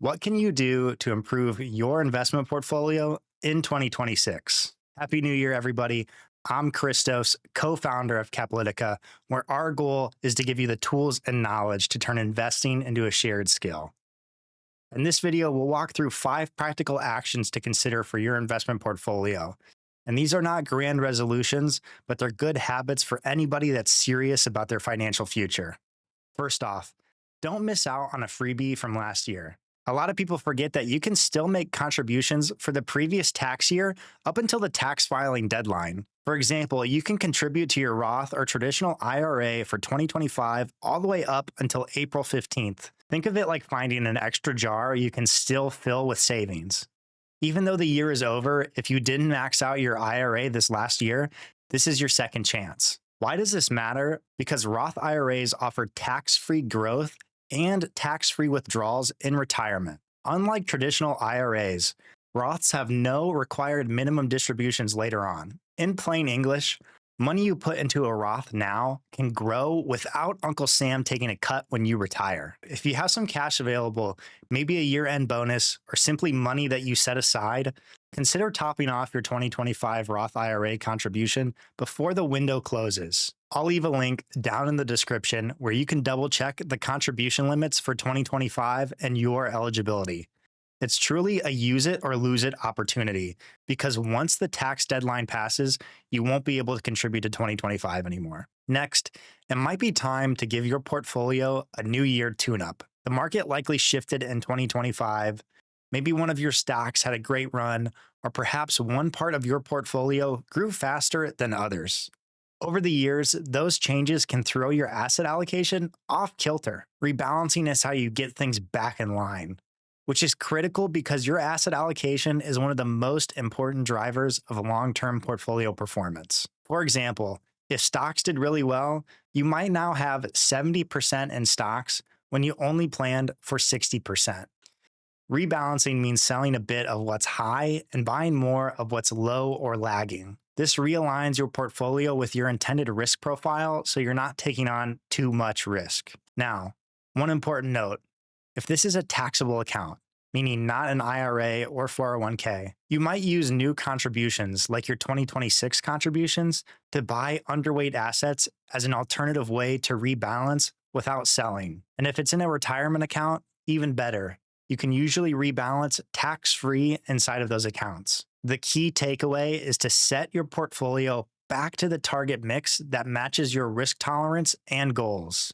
What can you do to improve your investment portfolio in 2026? Happy New Year, everybody. I'm Christos, co founder of Caplytica, where our goal is to give you the tools and knowledge to turn investing into a shared skill. In this video, we'll walk through 5 practical actions to consider for your investment portfolio. And these are not grand resolutions, but they're good habits for anybody that's serious about their financial future. First off, don't miss out on a freebie from last year. A lot of people forget that you can still make contributions for the previous tax year up until the tax filing deadline. For example, you can contribute to your Roth or traditional IRA for 2025 all the way up until April 15th. Think of it like finding an extra jar you can still fill with savings. Even though the year is over, if you didn't max out your IRA this last year, this is your second chance. Why does this matter? Because Roth IRAs offer tax-free growth and tax-free withdrawals in retirement. Unlike traditional IRAs, Roths have no required minimum distributions later on. In plain English, money you put into a Roth now can grow without Uncle Sam taking a cut when you retire. If you have some cash available, maybe a year-end bonus, or simply money that you set aside, consider topping off your 2025 Roth IRA contribution before the window closes. I'll leave a link down in the description where you can double check the contribution limits for 2025 and your eligibility. It's truly a use it or lose it opportunity because once the tax deadline passes, you won't be able to contribute to 2025 anymore. Next, it might be time to give your portfolio a new year tune-up. The market likely shifted in 2025. Maybe one of your stocks had a great run, or perhaps one part of your portfolio grew faster than others. Over the years, those changes can throw your asset allocation off kilter. Rebalancing is how you get things back in line, which is critical because your asset allocation is one of the most important drivers of long-term portfolio performance. For example, if stocks did really well, you might now have 70% in stocks when you only planned for 60%. Rebalancing means selling a bit of what's high and buying more of what's low or lagging. This realigns your portfolio with your intended risk profile so you're not taking on too much risk. Now, one important note, if this is a taxable account, meaning not an IRA or 401k, you might use new contributions like your 2026 contributions to buy underweight assets as an alternative way to rebalance without selling. And if it's in a retirement account, even better. You can usually rebalance tax-free inside of those accounts. The key takeaway is to set your portfolio back to the target mix that matches your risk tolerance and goals.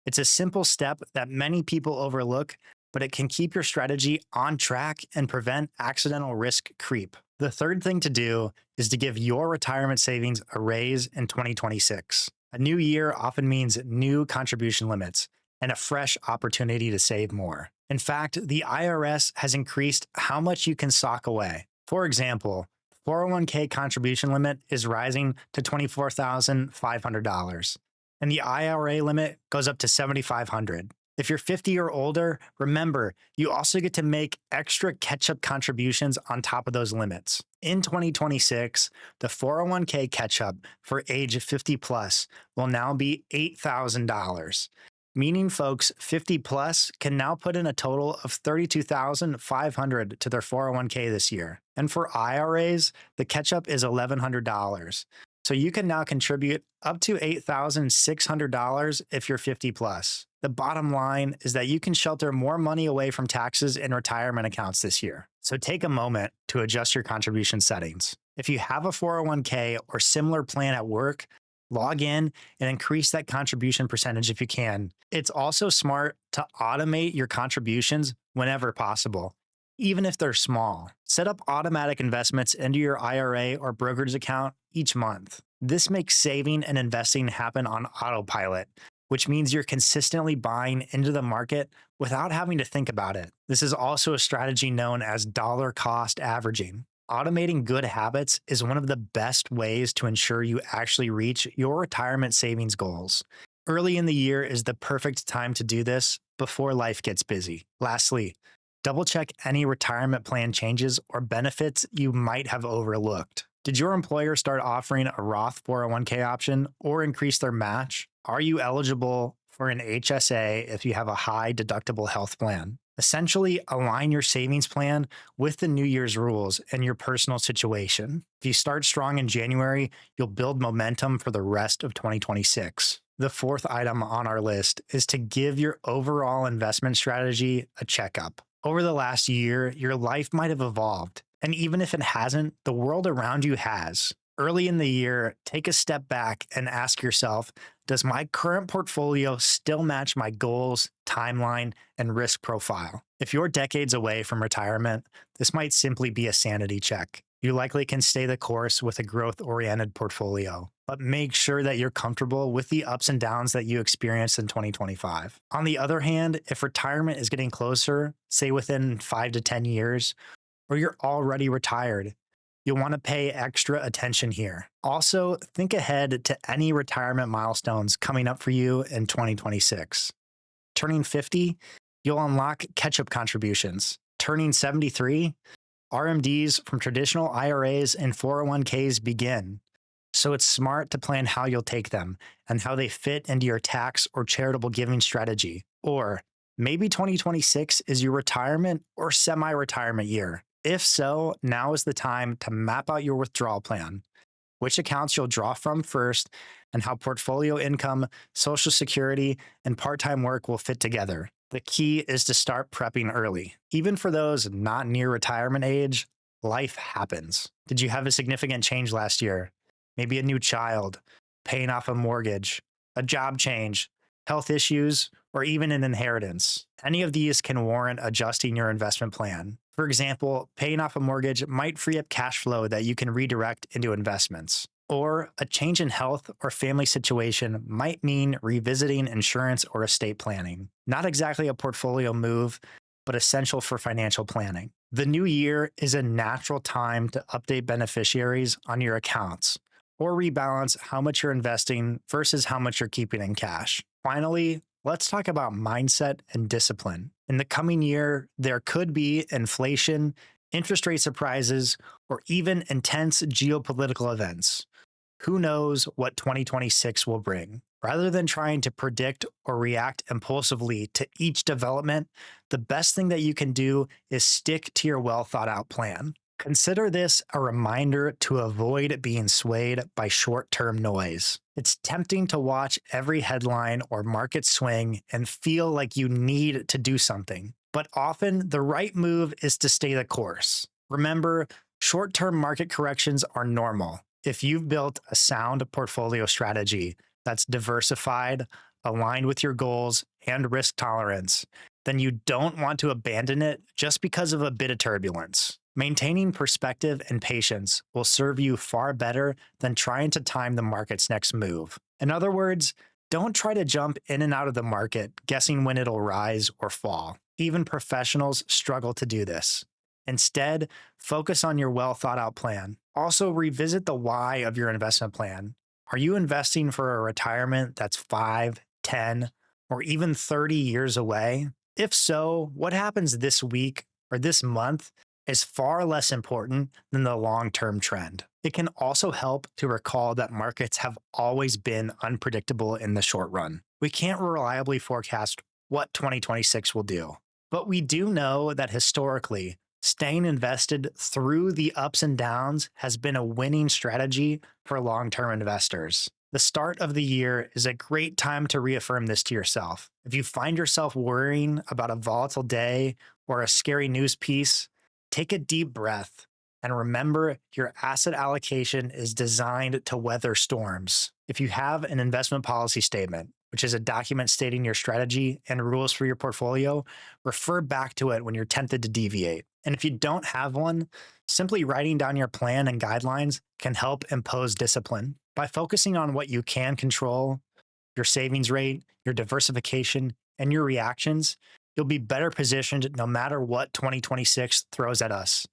It's a simple step that many people overlook, but it can keep your strategy on track and prevent accidental risk creep. The third thing to do is to give your retirement savings a raise in 2026. A new year often means new contribution limits and a fresh opportunity to save more. In fact, the IRS has increased how much you can sock away. For example, 401k contribution limit is rising to $24,500, and the IRA limit goes up to $7,500. If you're 50 or older, remember, you also get to make extra catch-up contributions on top of those limits. In 2026, the 401k catch-up for age 50 plus will now be $8,000. Meaning folks 50 plus can now put in a total of $32,500 to their 401k this year. And for IRAs, the catch-up is $1,100. So you can now contribute up to $8,600 if you're 50 plus. The bottom line is that you can shelter more money away from taxes in retirement accounts this year. So take a moment to adjust your contribution settings. If you have a 401k or similar plan at work, log in and increase that contribution percentage if you can. It's also smart to automate your contributions whenever possible, even if they're small. Set up automatic investments into your IRA or brokerage account each month. This makes saving and investing happen on autopilot, which means you're consistently buying into the market without having to think about it. This is also a strategy known as dollar cost averaging. Automating good habits is one of the best ways to ensure you actually reach your retirement savings goals. Early in the year is the perfect time to do this before life gets busy. Lastly, double check any retirement plan changes or benefits you might have overlooked. Did your employer start offering a Roth 401k option or increase their match? Are you eligible for an HSA if you have a high deductible health plan? Essentially, align your savings plan with the New Year's rules and your personal situation. If you start strong in January, you'll build momentum for the rest of 2026. The fourth item on our list is to give your overall investment strategy a checkup. Over the last year, your life might have evolved. And even if it hasn't, the world around you has. Early in the year, take a step back and ask yourself, does my current portfolio still match my goals, timeline, and risk profile? If you're decades away from retirement, this might simply be a sanity check. You likely can stay the course with a growth-oriented portfolio, but make sure that you're comfortable with the ups and downs that you experienced in 2025. On the other hand, if retirement is getting closer, say within 5 to 10 years, or you're already retired, you'll want to pay extra attention here. Also, think ahead to any retirement milestones coming up for you in 2026. Turning 50, you'll unlock catch-up contributions. Turning 73, RMDs from traditional IRAs and 401ks begin. So it's smart to plan how you'll take them and how they fit into your tax or charitable giving strategy. Or maybe 2026 is your retirement or semi-retirement year. If so, now is the time to map out your withdrawal plan, which accounts you'll draw from first, and how portfolio income, Social Security, and part-time work will fit together. The key is to start prepping early. Even for those not near retirement age, life happens. Did you have a significant change last year? Maybe a new child, paying off a mortgage, a job change, health issues, or even an inheritance. Any of these can warrant adjusting your investment plan. For example, paying off a mortgage might free up cash flow that you can redirect into investments. Or a change in health or family situation might mean revisiting insurance or estate planning. Not exactly a portfolio move, but essential for financial planning. The new year is a natural time to update beneficiaries on your accounts or rebalance how much you're investing versus how much you're keeping in cash. Finally, let's talk about mindset and discipline. In the coming year, there could be inflation, interest rate surprises, or even intense geopolitical events. Who knows what 2026 will bring? Rather than trying to predict or react impulsively to each development, the best thing that you can do is stick to your well thought out plan. Consider this a reminder to avoid being swayed by short-term noise. It's tempting to watch every headline or market swing and feel like you need to do something. But often the right move is to stay the course. Remember, short-term market corrections are normal. If you've built a sound portfolio strategy that's diversified, aligned with your goals and risk tolerance, then you don't want to abandon it just because of a bit of turbulence. Maintaining perspective and patience will serve you far better than trying to time the market's next move. In other words, don't try to jump in and out of the market, guessing when it'll rise or fall. Even professionals struggle to do this. Instead, focus on your well thought out plan. Also, revisit the why of your investment plan. Are you investing for a retirement that's 5, 10, or even 30 years away? If so, what happens this week or this month is far less important than the long-term trend. It can also help to recall that markets have always been unpredictable in the short run. We can't reliably forecast what 2026 will do, but we do know that historically, staying invested through the ups and downs has been a winning strategy for long-term investors. The start of the year is a great time to reaffirm this to yourself. If you find yourself worrying about a volatile day or a scary news piece, take a deep breath and remember your asset allocation is designed to weather storms. If you have an investment policy statement, which is a document stating your strategy and rules for your portfolio, refer back to it when you're tempted to deviate. And if you don't have one, simply writing down your plan and guidelines can help impose discipline. By focusing on what you can control, your savings rate, your diversification, and your reactions, you'll be better positioned no matter what 2026 throws at us.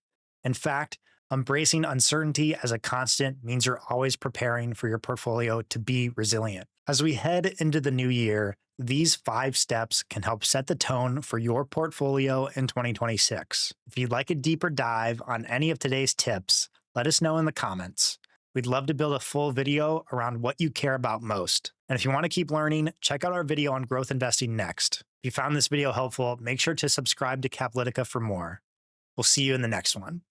In fact, embracing uncertainty as a constant means you're always preparing for your portfolio to be resilient. As we head into the new year, these 5 steps can help set the tone for your portfolio in 2026. If you'd like a deeper dive on any of today's tips, let us know in the comments. We'd love to build a full video around what you care about most. And if you want to keep learning, check out our video on growth investing next. If you found this video helpful, make sure to subscribe to Caplytica for more. We'll see you in the next one.